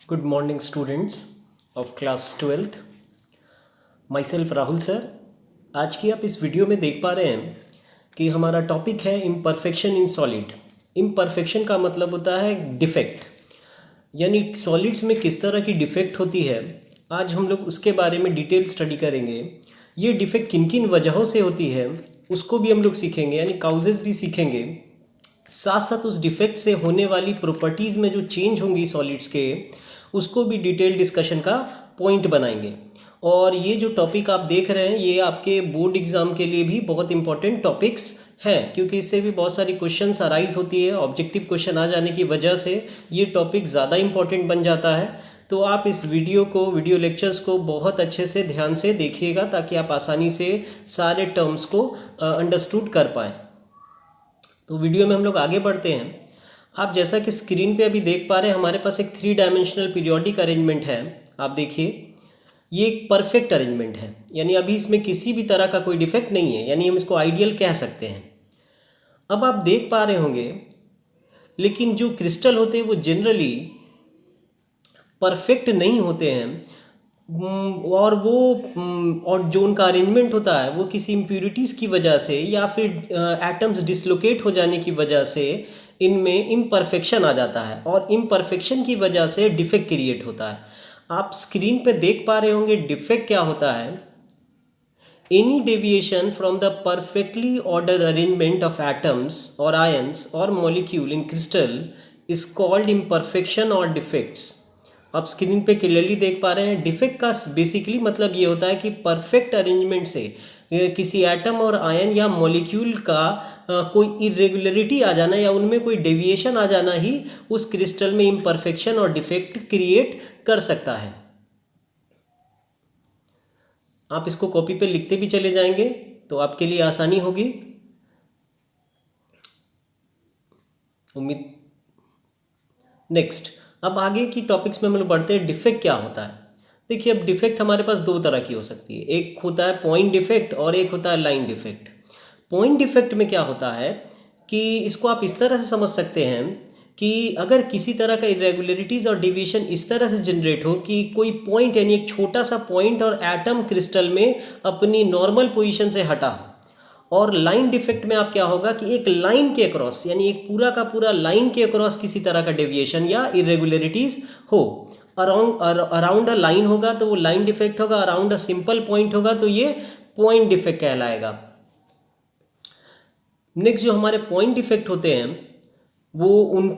Good morning, students of class 12th. Myself Rahul sir. आज की आप इस वीडियो में देख पा रहे हैं कि हमारा टॉपिक है इम्परफेक्शन इन सॉलिड. इम्परफेक्शन का मतलब होता है डिफेक्ट, यानी सॉलिड्स में किस तरह की डिफेक्ट होती है. आज हम लोग उसके बारे में डिटेल स्टडी करेंगे. ये डिफेक्ट किन किन वजहों से होती है उसको भी हम लोग सीखेंगे, यानी काउजेस भी सीखेंगे. साथ साथ उस डिफेक्ट से होने वाली प्रॉपर्टीज़ में जो चेंज होंगी सॉलिड्स के, उसको भी डिटेल डिस्कशन का पॉइंट बनाएंगे. और ये जो टॉपिक आप देख रहे हैं ये आपके बोर्ड एग्ज़ाम के लिए भी बहुत इंपॉर्टेंट टॉपिक्स हैं, क्योंकि इससे भी बहुत सारी क्वेश्चंस अराइज होती है. ऑब्जेक्टिव क्वेश्चन आ जाने की वजह से ये टॉपिक ज़्यादा इंपॉर्टेंट बन जाता है. तो आप इस वीडियो लेक्चर्स को बहुत अच्छे से ध्यान से देखिएगा ताकि आप आसानी से सारे टर्म्स को अंडरस्टूड कर पाएँ. तो वीडियो में हम लोग आगे बढ़ते हैं. आप जैसा कि स्क्रीन पे अभी देख पा रहे हैं हमारे पास एक 3 डायमेंशनल पीरियोडिक अरेंजमेंट है. आप देखिए ये एक परफेक्ट अरेंजमेंट है, यानी अभी इसमें किसी भी तरह का कोई डिफेक्ट नहीं है, यानी हम इसको आइडियल कह सकते हैं. अब आप देख पा रहे होंगे लेकिन जो क्रिस्टल होते हैं वो जनरली परफेक्ट नहीं होते हैं. और जो उनका अरेंजमेंट होता है वो किसी इम्प्यूरिटीज़ की वजह से या फिर एटम्स डिसलोकेट हो जाने की वजह से इनमें इम्परफेक्शन आ जाता है, और इम्परफेक्शन की वजह से डिफेक्ट क्रिएट होता है. आप स्क्रीन पे देख पा रहे होंगे डिफेक्ट क्या होता है. Any deviation from the perfectly order arrangement of atoms और आयंस और molecule in crystal is called imperfection और डिफेक्ट्स. आप स्क्रीन पे क्लियरली देख पा रहे हैं डिफेक्ट का बेसिकली मतलब ये होता है कि परफेक्ट अरेंजमेंट से किसी एटम और आयन या मॉलिक्यूल का कोई इरेगुलरिटी आ जाना या उनमें कोई डेविएशन आ जाना ही उस क्रिस्टल में इम्परफेक्शन और डिफेक्ट क्रिएट कर सकता है. आप इसको कॉपी पे लिखते भी चले जाएंगे तो आपके लिए आसानी होगी. उम्मीद. नेक्स्ट, अब आगे की टॉपिक्स में हम लोग बढ़ते हैं. डिफेक्ट क्या होता है. देखिए अब डिफेक्ट हमारे पास दो तरह की हो सकती है. एक होता है पॉइंट डिफेक्ट और एक होता है लाइन डिफेक्ट. पॉइंट डिफेक्ट में क्या होता है कि इसको आप इस तरह से समझ सकते हैं कि अगर किसी तरह का इरेगुलरिटीज़ और डिविएशन इस तरह से जनरेट हो कि कोई पॉइंट यानी एक छोटा सा पॉइंट और एटम क्रिस्टल में अपनी नॉर्मल पोजीशन से हटा हो. और लाइन डिफेक्ट में आप क्या होगा कि एक लाइन के अक्रॉस यानी एक पूरा का पूरा लाइन के अक्रॉस किसी तरह का डेविएशन या इरेगुलरिटीज़ हो. अराउंड अ लाइन होगा तो वो लाइन डिफेक्ट होगा, अराउंड अ सिंपल पॉइंट होगा तो ये पॉइंट डिफेक्ट कहलाएगा. नेक्स्ट जो हमारे पॉइंट डिफेक्ट होते हैं वो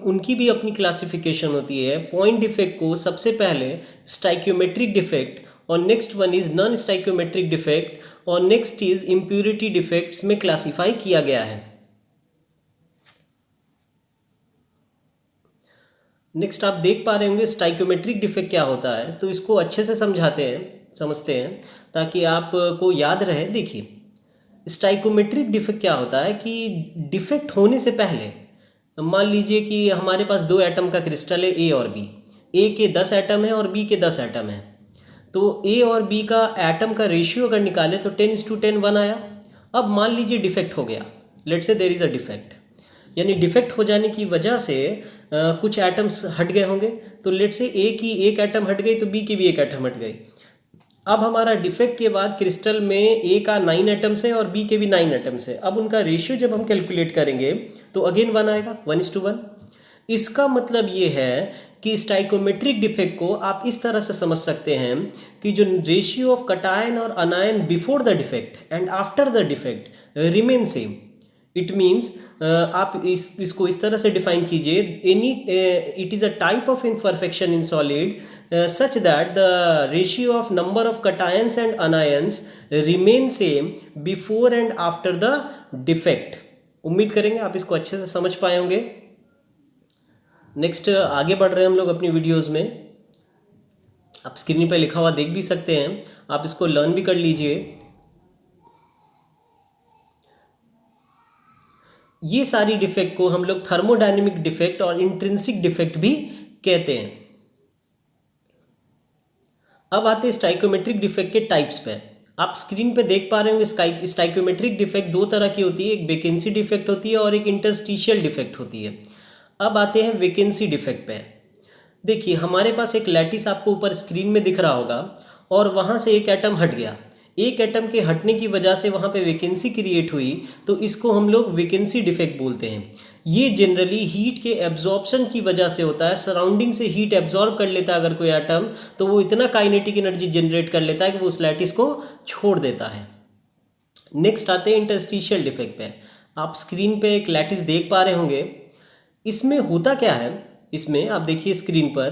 उनकी भी अपनी क्लासिफिकेशन होती है. पॉइंट डिफेक्ट को सबसे पहले स्टाइक्योमेट्रिक डिफेक्ट और next one is non stoichiometric defect और नेक्स्ट इज इम्प्यूरिटी डिफेक्ट्स में क्लासिफाई किया गया है. नेक्स्ट आप देख पा रहे होंगे स्टाइक्योमेट्रिक डिफेक्ट क्या होता है, तो इसको अच्छे से समझते हैं ताकि आपको याद रहे. देखिए स्टाइकोमेट्रिक डिफेक्ट क्या होता है कि डिफेक्ट होने से पहले मान लीजिए कि हमारे पास दो एटम का क्रिस्टल है ए और बी. ए के 10 एटम है और बी के 10 एटम है. तो ए और बी का एटम का रेशियो अगर निकाले तो 10:10 1 आया. अब मान लीजिए डिफेक्ट हो गया, लेट से देयर इज़ अ डिफेक्ट, यानी डिफेक्ट हो जाने की वजह से कुछ एटम्स हट गए होंगे. तो लेट से ए की एक एटम हट गई तो बी की भी एक एटम हट गई. अब हमारा डिफेक्ट के बाद क्रिस्टल में ए का 9 एटम्स है और बी के भी 9 एटम्स है. अब उनका रेशियो जब हम कैलकुलेट करेंगे तो अगेन 1 आएगा, 1:1. इसका मतलब ये है कि स्टाइकोमेट्रिक डिफेक्ट को आप इस तरह से समझ सकते हैं कि जो रेशियो ऑफ कटायन और अनायन before the defect and after the defect remain same. It means आप इसको इस तरह से डिफाइन कीजिए. It is a type of imperfection in solid such that the ratio of number of cations and anions remain same before and after the defect. उम्मीद करेंगे आप इसको अच्छे से समझ पाए होंगे. नेक्स्ट आगे बढ़ रहे हैं हम लोग अपनी वीडियोस में. आप स्क्रीन पे लिखा हुआ देख भी सकते हैं, आप इसको लर्न भी कर लीजिए. ये सारी डिफेक्ट को हम लोग थर्मोडायनेमिक डिफेक्ट और इंट्रिंसिक डिफेक्ट भी कहते हैं. अब आते हैं स्टाइकोमेट्रिक डिफेक्ट के टाइप्स पे. आप स्क्रीन पे देख पा रहे होंगे स्टाइकोमेट्रिक डिफेक्ट दो तरह की होती है, एक वैकेंसी डिफेक्ट होती है और एक इंटरस्टिशियल डिफेक्ट होती है. अब आते हैं वैकेंसी डिफेक्ट पे. देखिए हमारे पास एक लैटिस आपको ऊपर स्क्रीन में दिख रहा होगा और वहाँ से एक एटम हट गया। एक एटम के हटने की वजह से वहाँ पे वैकेंसी क्रिएट हुई, तो इसको हम लोग वैकेंसी डिफेक्ट बोलते हैं। ये जनरली हीट के एब्जॉर्प्शन की वजह से होता है। सराउंडिंग से हीट एब्जॉर्ब कर लेता है अगर कोई एटम, तो वो इतना काइनेटिक एनर्जी जनरेट कर लेता है कि वो उस लैटिस को छोड़ देता है। नेक्स्ट आते हैं इंटरस्टिशियल डिफेक्ट पे। आप स्क्रीन पे एक लैटिस देख पा रहे होंगे। इसमें होता क्या है, इसमें आप देखिए स्क्रीन पर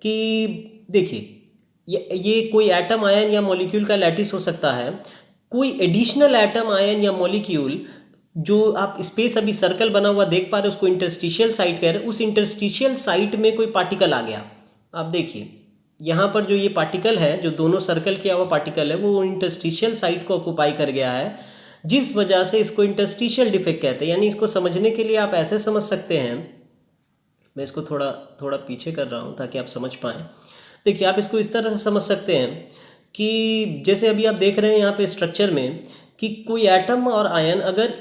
कि देखिए ये कोई एटम आयन या मॉलिक्यूल का लैटिस हो सकता है। कोई एडिशनल एटम आयन या मॉलिक्यूल जो आप स्पेस अभी सर्कल बना हुआ देख पा रहे हैं उसको इंटरस्टिशियल साइट कह रहे हैं। उस इंटरस्टिशियल साइट में कोई पार्टिकल आ गया। आप देखिए यहाँ पर जो ये पार्टिकल है, जो दोनों सर्कल किया हुआ पार्टिकल है, वो इंटरस्टिशियल साइट को ऑक्यूपाई कर गया है, जिस वजह से इसको इंटरस्टिशियल डिफेक्ट कहते हैं। यानी इसको समझने के लिए आप ऐसे समझ सकते हैं, मैं इसको थोड़ा थोड़ा पीछे कर रहा हूँ ताकि आप समझ पाएँ। देखिए आप इसको इस तरह से समझ सकते हैं कि जैसे अभी आप देख रहे हैं यहाँ पे स्ट्रक्चर में कि कोई एटम और आयन अगर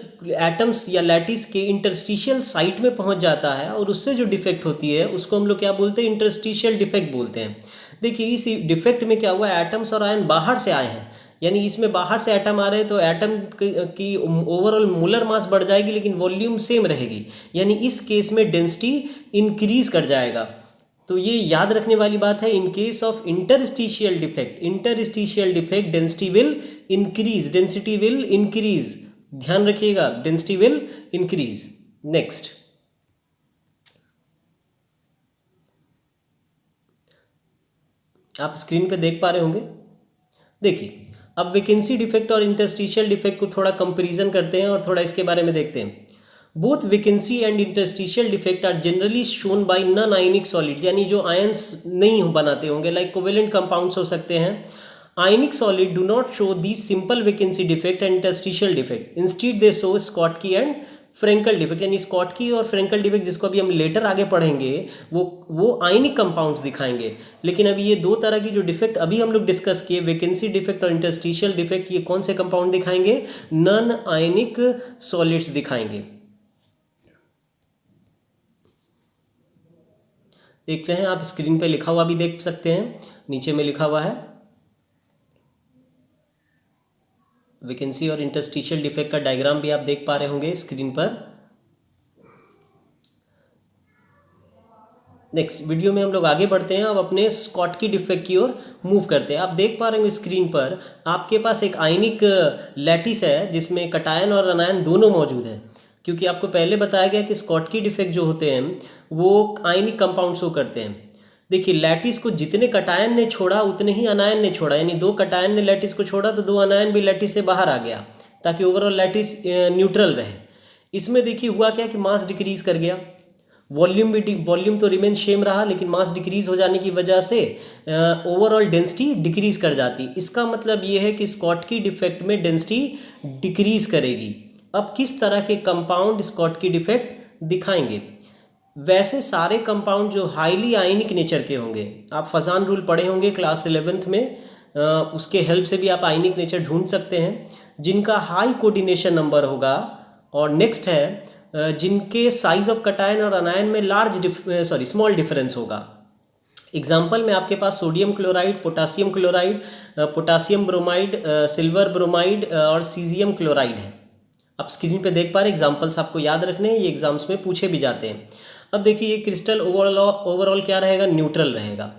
एटम्स या लैटिस के इंटरस्टिशियल साइट में पहुंच जाता है और उससे जो डिफेक्ट होती है उसको हम लोग क्या बोलते हैं, इंटरस्टिशियल डिफेक्ट बोलते हैं। देखिए इस डिफेक्ट में क्या हुआ, एटम्स और आयन बाहर से आए हैं, यानी इसमें बाहर से एटम आ रहे हैं तो एटम की ओवरऑल मोलर मास बढ़ जाएगी लेकिन वॉल्यूम सेम रहेगी। यानी इस केस में डेंसिटी इंक्रीज कर जाएगा। तो ये याद रखने वाली बात है, in case of interstitial defect density will increase. ध्यान रखिएगा, डेंसिटी विल इंक्रीज। नेक्स्ट आप स्क्रीन पे देख पा रहे होंगे। देखिए अब वैकेंसी डिफेक्ट और इंटरस्टिशियल डिफेक्ट को थोड़ा कंपैरिजन करते हैं और थोड़ा इसके बारे में देखते हैं। Both vacancy and interstitial defect are generally shown by non ionic solid, यानी जो आयंस नहीं बनाते होंगे, लाइक कोवेलेंट कंपाउंड्स हो सकते हैं। Ionic solid do not show the simple vacancy defect and interstitial defect, instead they show Schottky and Frenkel defect. यानी Schottky और फ्रेंकल डिफेक्ट, जिसको अभी हम लेटर आगे पढ़ेंगे, वो आयनिक कंपाउंड्स दिखाएंगे। लेकिन अभी ये दो तरह की जो डिफेक्ट अभी हम लोग डिस्कस किए, वैकेंसी डिफेक्ट और इंटरस्टिशियल डिफेक्ट, ये कौन से कंपाउंड दिखाएंगे, नॉन आयनिक सॉलिड्स दिखाएंगे। देख रहे हैं आप स्क्रीन पे लिखा हुआ भी देख सकते हैं, नीचे में लिखा हुआ है वैकेंसी और इंटरस्टिशियल डिफेक्ट का डायग्राम भी आप देख पा रहे होंगे स्क्रीन पर। नेक्स्ट वीडियो में हम लोग आगे बढ़ते हैं, अब अपने स्कॉटकी डिफेक्ट की ओर मूव करते हैं। आप देख पा रहे होंगे स्क्रीन पर आपके पास एक आयनिक लैटिस है जिसमें कटायन और अनायन दोनों मौजूद हैं। क्योंकि आपको पहले बताया गया कि स्कॉटकी डिफेक्ट जो होते हैं वो आयनिक कंपाउंड शो करते हैं। देखिए लैटिस को जितने कटायन ने छोड़ा उतने ही अनायन ने छोड़ा, यानी दो कटायन ने लैटिस को छोड़ा तो दो अनायन भी लैटिस से बाहर आ गया, ताकि ओवरऑल लैटिस न्यूट्रल रहे। इसमें देखिए हुआ क्या कि मास डिक्रीज कर गया, वॉल्यूम तो रिमेन सेम रहा लेकिन मास डिक्रीज हो जाने की वजह से ओवरऑल डेंसिटी डिक्रीज कर जाती। इसका मतलब ये है कि स्कॉटकी डिफेक्ट में डेंसिटी डिक्रीज करेगी। अब किस तरह के कंपाउंड स्कॉटकी डिफेक्ट दिखाएंगे, वैसे सारे कंपाउंड जो हाईली आयनिक नेचर के होंगे, आप फजान रूल पढ़े होंगे क्लास 11th में, उसके हेल्प से भी आप आयनिक नेचर ढूंढ सकते हैं, जिनका हाई कोऑर्डिनेशन नंबर होगा। और नेक्स्ट है जिनके साइज ऑफ कटायन और अनायन में स्मॉल डिफरेंस होगा। एग्जाम्पल में आपके पास sodium chloride, potassium chloride, potassium bromide, silver bromide और सीजियम क्लोराइड है। आप स्क्रीन पे देख पा रहे एग्जाम्पल्स, आपको याद रखने हैं, ये एग्जाम्स में पूछे भी जाते हैं। अब देखिए ये क्रिस्टल ओवरऑल क्या रहेगा, न्यूट्रल रहेगा।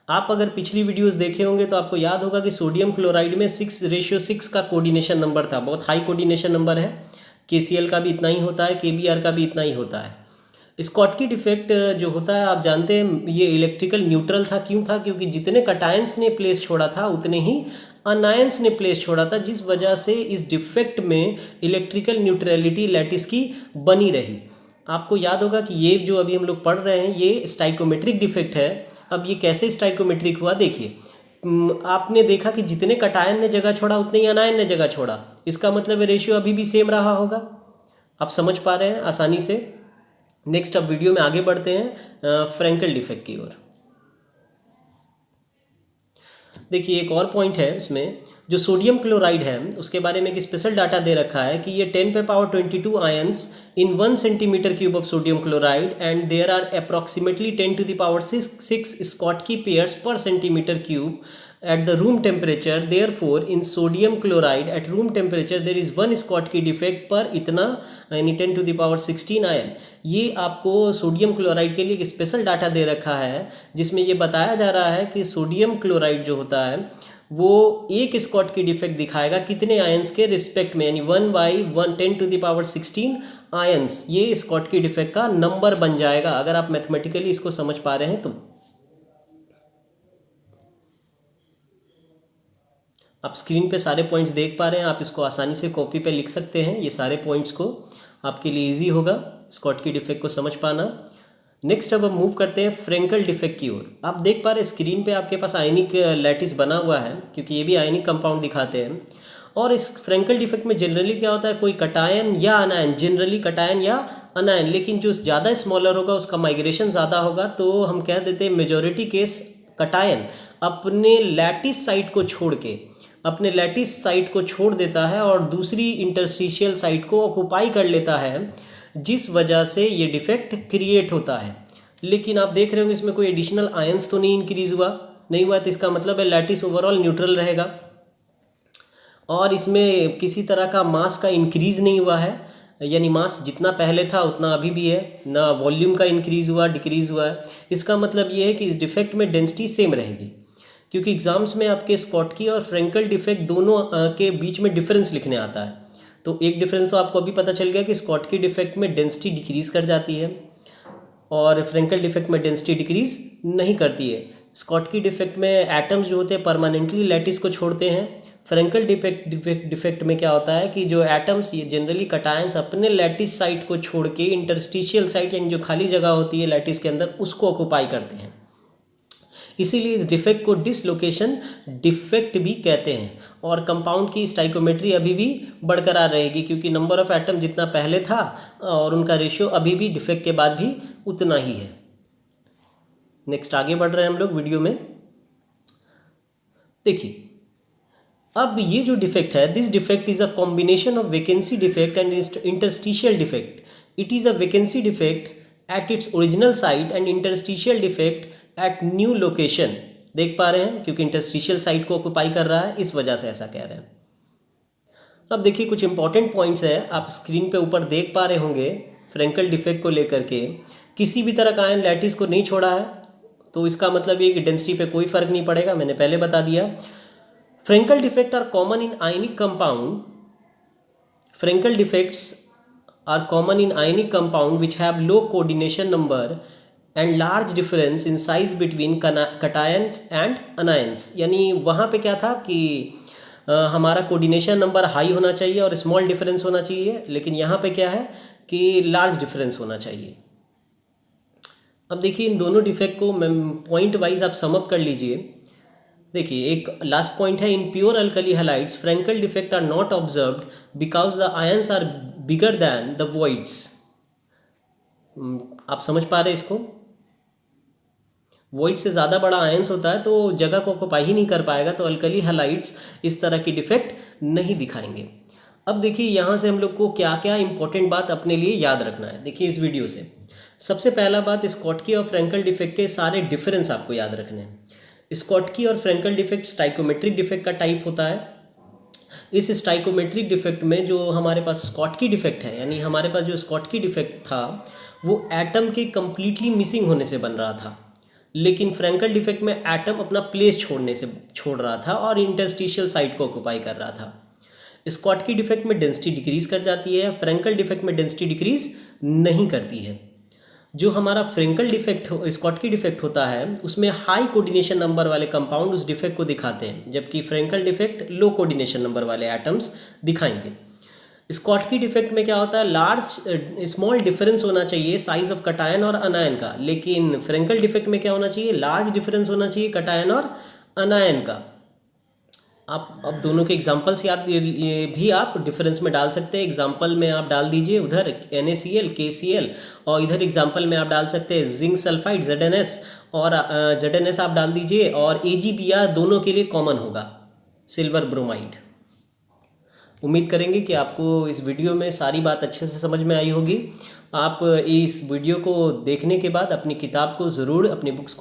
आप अगर पिछली वीडियोस देखे होंगे तो आपको याद होगा कि सोडियम क्लोराइड में 6:6 का कोऑर्डिनेशन नंबर था, बहुत हाई कोऑर्डिनेशन नंबर है। KCl का भी इतना ही होता है, KBr का भी इतना ही होता है। स्कॉटकी डिफेक्ट जो होता है आप जानते हैं ये इलेक्ट्रिकल न्यूट्रल था। क्यों था, क्योंकि जितने कटायंस ने प्लेस छोड़ा था उतने ही अनायंस ने प्लेस छोड़ा था, जिस वजह से इस डिफेक्ट में इलेक्ट्रिकल न्यूट्रलिटी लैटिस की बनी रही। आपको याद होगा कि ये जो अभी हम लोग पढ़ रहे हैं ये स्टाइकोमेट्रिक डिफेक्ट है। अब ये कैसे स्टाइकोमेट्रिक हुआ, देखिए आपने देखा कि जितने कटायन ने जगह छोड़ा उतने ही अनायन ने जगह छोड़ा, इसका मतलब रेशियो अभी भी सेम रहा होगा। आप समझ पा रहे हैं आसानी से। नेक्स्ट अब वीडियो में आगे बढ़ते हैं फ्रेंकल डिफेक्ट की ओर। देखिए एक और पॉइंट है इसमें, जो सोडियम क्लोराइड है उसके बारे में एक स्पेशल डाटा दे रखा है कि ये 10⁻22 ions in 1 centimetre cube of sodium chloride and there are approximately 10⁻6 Schottky pairs per centimetre cube at the room temperature. Therefore in sodium chloride at room temperature there is 1 Schottky defect पर इतना यानी 10⁻16 ion. ये आपको sodium chloride के लिए एक special data दे रखा है जिसमें ये बताया जा रहा है कि सोडियम क्लोराइड जो होता है वो एक स्कॉटकी डिफेक्ट दिखाएगा कितने आयंस के रिस्पेक्ट में, यानी 1/10⁻16 आयंस ये स्कॉटकी डिफेक्ट का नंबर बन जाएगा, अगर आप मैथमेटिकली इसको समझ पा रहे हैं तो। आप स्क्रीन पे सारे पॉइंट्स देख पा रहे हैं, आप इसको आसानी से कॉपी पे लिख सकते हैं। ये सारे पॉइंट्स को आपके लिए इजी होगा स्कॉटकी डिफेक्ट को समझ पाना। नेक्स्ट अब हम मूव करते हैं फ्रेंकल डिफेक्ट की ओर। आप देख पा रहे हैं स्क्रीन पे आपके पास आयनिक लैटिस बना हुआ है, क्योंकि ये भी आयनिक कंपाउंड दिखाते हैं। और इस फ्रेंकल डिफेक्ट में जनरली क्या होता है, कोई कटायन या अनायन, जनरली कटायन या अनायन, लेकिन जो ज़्यादा स्मॉलर होगा उसका माइग्रेशन ज़्यादा होगा, तो हम कह देते हैं मेजॉरिटी केस कटायन अपने लैटिस साइट को छोड़ के अपने लैटिस साइट को छोड़ देता है और दूसरी इंटरस्टिशियल साइट को ऑक्युपाई कर लेता है, जिस वजह से ये डिफेक्ट क्रिएट होता है। लेकिन आप देख रहे होंगे इसमें कोई एडिशनल आयंस तो नहीं इंक्रीज हुआ, नहीं हुआ, तो इसका मतलब है लैटिस ओवरऑल न्यूट्रल रहेगा और इसमें किसी तरह का मास का इंक्रीज नहीं हुआ है, यानी मास जितना पहले था उतना अभी भी है, ना वॉल्यूम का इंक्रीज हुआ डिक्रीज हुआ है। इसका मतलब ये है कि इस डिफेक्ट में डेंसिटी सेम रहेगी, क्योंकि एग्जाम्स में आपके स्कॉटकी और फ्रेंकल डिफेक्ट दोनों के बीच में डिफरेंस लिखने आता है। तो एक डिफरेंस तो आपको अभी पता चल गया कि स्कॉटकी डिफेक्ट में डेंसिटी डिक्रीज कर जाती है और फ्रेंकल डिफेक्ट में डेंसिटी डिक्रीज नहीं करती है। स्कॉटकी डिफेक्ट में एटम्स जो होते हैं परमानेंटली लैटिस को छोड़ते हैं। फ्रेंकल डिफेक्ट में क्या होता है कि जो एटम्स ये जनरली कटायंस अपने लैटिस साइट को छोड़ के इंटरस्टिशियल साइट यानी जो खाली जगह होती है लैटिस के अंदर उसको ऑक्युपाई करते हैं। इसीलिए इस डिफेक्ट को डिसलोकेशन डिफेक्ट भी कहते हैं। और कंपाउंड की स्टाइकोमेट्री अभी भी बरकरार रहेगी, क्योंकि नंबर ऑफ एटम जितना पहले था और उनका रेशियो अभी भी डिफेक्ट के बाद भी उतना ही है। नेक्स्ट आगे बढ़ रहे हैं हम लोग वीडियो में। देखिए अब ये जो डिफेक्ट है, this defect is a combination of vacancy defect and interstitial defect. It is a vacancy defect at its original site and interstitial defect at new location. देख पा रहे हैं, क्योंकि इंटरस्टिशियल साइट को ऑक्युपाई कर रहा है, इस वजह से ऐसा कह रहे हैं। अब देखिए कुछ इंपॉर्टेंट पॉइंट्स है, आप स्क्रीन पे ऊपर देख पा रहे होंगे। फ्रेंकल डिफेक्ट को लेकर के किसी भी तरह का आयन लैटिस को नहीं छोड़ा है, तो इसका मतलब ये कि डेंसिटी पे कोई फर्क नहीं पड़ेगा, मैंने पहले बता दिया। Frenkel defect are common in ionic compound. Frenkel defects are common in ionic compound which have low coordination number and large difference in size between cations and anions. यानी वहाँ पे क्या था कि हमारा कोऑर्डिनेशन नंबर हाई होना चाहिए और स्मॉल डिफरेंस होना चाहिए, लेकिन यहाँ पे क्या है कि लार्ज डिफरेंस होना चाहिए। अब देखिए इन दोनों डिफेक्ट को पॉइंट वाइज आप समअप कर लीजिए। देखिए एक लास्ट पॉइंट है, in pure alkali halides Frenkel defect are not observed because the ions are bigger than the voids. आप समझ पा रहे हैं इसको? वॉइड से ज़्यादा बड़ा आयंस होता है तो जगह को ऑक्युपाई ही नहीं कर पाएगा, तो अल्कली हैलाइड्स इस तरह की डिफेक्ट नहीं दिखाएंगे। अब देखिए यहाँ से हम लोग को क्या क्या इंपॉर्टेंट बात अपने लिए याद रखना है। देखिए इस वीडियो से सबसे पहला बात, स्कॉटकी और फ्रेंकल डिफेक्ट के सारे डिफरेंस आपको याद रखने हैं। स्कॉटकी और फ्रेंकल डिफेक्ट स्टाइकोमेट्रिक डिफेक्ट का टाइप होता है। इस स्टाइकोमेट्रिक डिफेक्ट में जो हमारे पास स्कॉटकी डिफेक्ट है, यानी हमारे पास जो स्कॉटकी डिफेक्ट था वो एटम के कंप्लीटली मिसिंग होने से बन रहा था, लेकिन फ्रेंकल डिफेक्ट में एटम अपना प्लेस छोड़ रहा था और इंटरस्टिशियल साइट को ऑक्युपाई कर रहा था। स्कॉटकी डिफेक्ट में डेंसिटी डिक्रीज कर जाती है, फ्रेंकल डिफेक्ट में डेंसिटी डिक्रीज नहीं करती है। जो हमारा फ्रेंकल डिफेक्ट स्कॉटकी डिफेक्ट होता है उसमें हाई कोऑर्डिनेशन नंबर वाले कंपाउंड उस डिफेक्ट को दिखाते हैं, जबकि फ्रेंकल डिफेक्ट लो कोऑर्डिनेशन नंबर वाले एटम्स दिखाएंगे। स्कॉटकी डिफेक्ट में क्या होता है, स्मॉल डिफरेंस होना चाहिए साइज ऑफ कटायन और अनायन का, लेकिन फ्रेंकल डिफेक्ट में क्या होना चाहिए, लार्ज डिफरेंस होना चाहिए कटायन और अनायन का। आप अब दोनों के एग्जांपल्स याद ये भी आप डिफरेंस में डाल सकते हैं। एग्जांपल में आप डाल दीजिए उधर NaCl KCl, और इधर एग्जांपल में आप डाल सकते हैं जिंक सल्फाइड ZnS, और ZnS आप डाल दीजिए और AgBr दोनों के लिए कॉमन होगा। Silver bromide. उम्मीद करेंगे कि आपको इस वीडियो में सारी बात अच्छे से समझ में आई होगी। आप इस वीडियो को देखने के बाद अपनी किताब को ज़रूर, अपनी बुक्स को